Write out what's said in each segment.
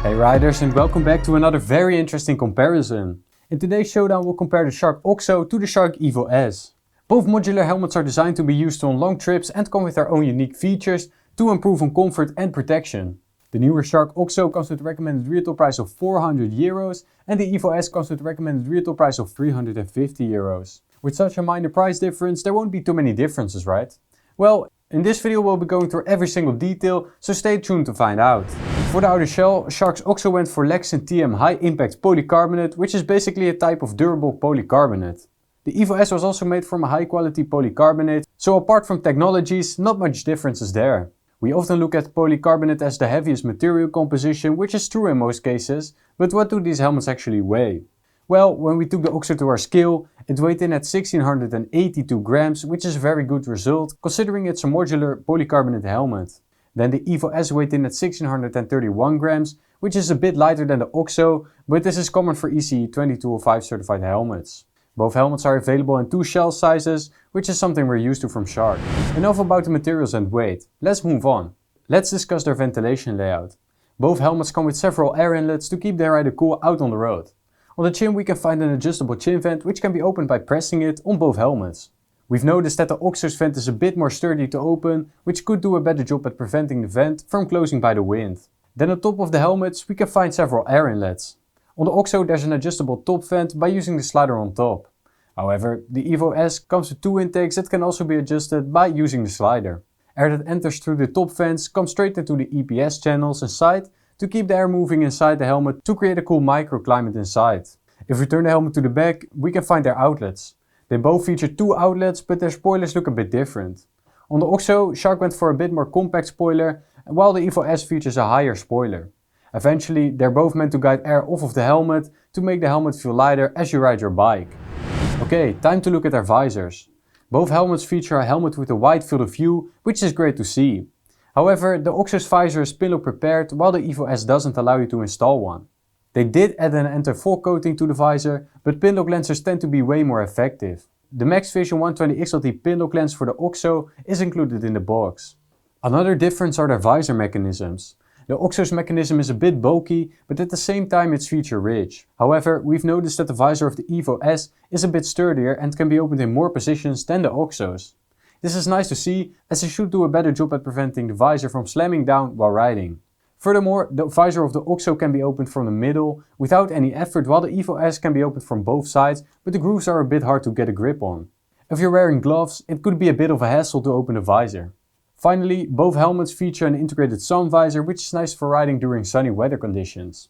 Hey riders, and welcome back to another very interesting comparison. In today's showdown we'll compare the Shark OXO to the Shark EVO-ES. Both modular helmets are designed to be used on long trips and come with their own unique features to improve on comfort and protection. The newer Shark OXO comes with a recommended retail price of €400 and the EVO-ES comes with a recommended retail price of €350. With such a minor price difference, there won't be too many differences, right? Well, in this video we'll be going through every single detail, so stay tuned to find out. For the outer shell, Shark's OXO went for Lexan TM High Impact Polycarbonate, which is basically a type of durable polycarbonate. The EVO-ES was also made from a high quality polycarbonate, so apart from technologies, not much differences there. We often look at polycarbonate as the heaviest material composition, which is true in most cases, but what do these helmets actually weigh? Well, when we took the OXO to our scale, it weighed in at 1682 grams, which is a very good result considering it's a modular polycarbonate helmet. Then the EVO-ES weighed in at 1631 grams, which is a bit lighter than the OXO, but this is common for ECE 2205 certified helmets. Both helmets are available in two shell sizes, which is something we're used to from Shark. Enough about the materials and weight, let's move on. Let's discuss their ventilation layout. Both helmets come with several air inlets to keep the rider cool out on the road. On the chin we can find an adjustable chin vent which can be opened by pressing it on both helmets. We've noticed that the OXO's vent is a bit more sturdy to open, which could do a better job at preventing the vent from closing by the wind. Then on top of the helmets we can find several air inlets. On the OXO there's an adjustable top vent by using the slider on top. However, the EVO-ES comes with two intakes that can also be adjusted by using the slider. Air that enters through the top vents comes straight into the EPS channels inside to keep the air moving inside the helmet to create a cool microclimate inside. If we turn the helmet to the back, we can find their outlets. They both feature two outlets, but their spoilers look a bit different. On the OXO, Shark went for a bit more compact spoiler, while the EVO-ES features a higher spoiler. Eventually, they're both meant to guide air off of the helmet to make the helmet feel lighter as you ride your bike. Okay, time to look at their visors. Both helmets feature a helmet with a wide field of view, which is great to see. However, the OXO's visor is pinlock prepared, while the EVO-ES doesn't allow you to install one. They did add an anti-fog coating to the visor, but pinlock lenses tend to be way more effective. The Max Vision 120 XLT pinlock lens for the OXO is included in the box. Another difference are their visor mechanisms. The OXO's mechanism is a bit bulky, but at the same time it's feature rich. However, we've noticed that the visor of the EVO-ES is a bit sturdier and can be opened in more positions than the OXO's. This is nice to see, as it should do a better job at preventing the visor from slamming down while riding. Furthermore, the visor of the OXO can be opened from the middle without any effort, while the EVO-ES can be opened from both sides, but the grooves are a bit hard to get a grip on. If you're wearing gloves, it could be a bit of a hassle to open the visor. Finally, both helmets feature an integrated sun visor, which is nice for riding during sunny weather conditions.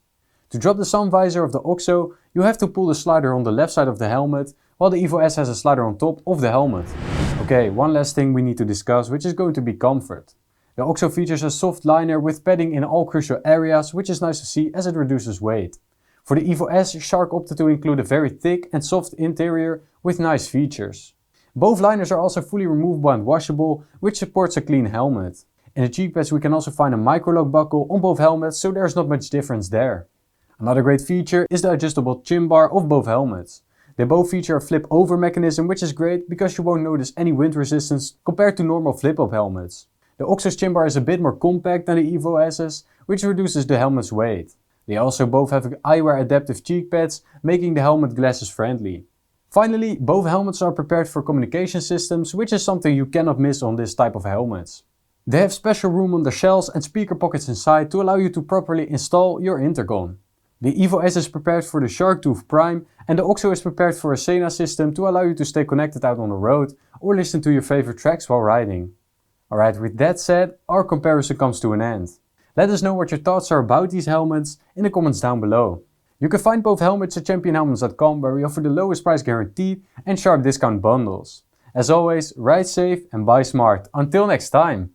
To drop the sun visor of the OXO, you have to pull the slider on the left side of the helmet, while the EVO-ES has a slider on top of the helmet. Okay, one last thing we need to discuss, which is going to be comfort. The OXO features a soft liner with padding in all crucial areas, which is nice to see as it reduces weight. For the EVO-ES, Shark opted to include a very thick and soft interior with nice features. Both liners are also fully removable and washable, which supports a clean helmet. In the cheek pads we can also find a micro-lock buckle on both helmets, so there's not much difference there. Another great feature is the adjustable chin bar of both helmets. They both feature a flip-over mechanism, which is great because you won't notice any wind resistance compared to normal flip-up helmets. The OXO's chin bar is a bit more compact than the EVO-ES's, which reduces the helmet's weight. They also both have eyewear adaptive cheek pads, making the helmet glasses friendly. Finally, both helmets are prepared for communication systems, which is something you cannot miss on this type of helmets. They have special room on the shells and speaker pockets inside to allow you to properly install your intercom. The EVO-ES is prepared for the Shark Tooth Prime and the OXO is prepared for a Sena system to allow you to stay connected out on the road or listen to your favorite tracks while riding. Alright, with that said, our comparison comes to an end. Let us know what your thoughts are about these helmets in the comments down below. You can find both helmets at championhelmets.com, where we offer the lowest price guarantee and sharp discount bundles. As always, ride safe and buy smart. Until next time!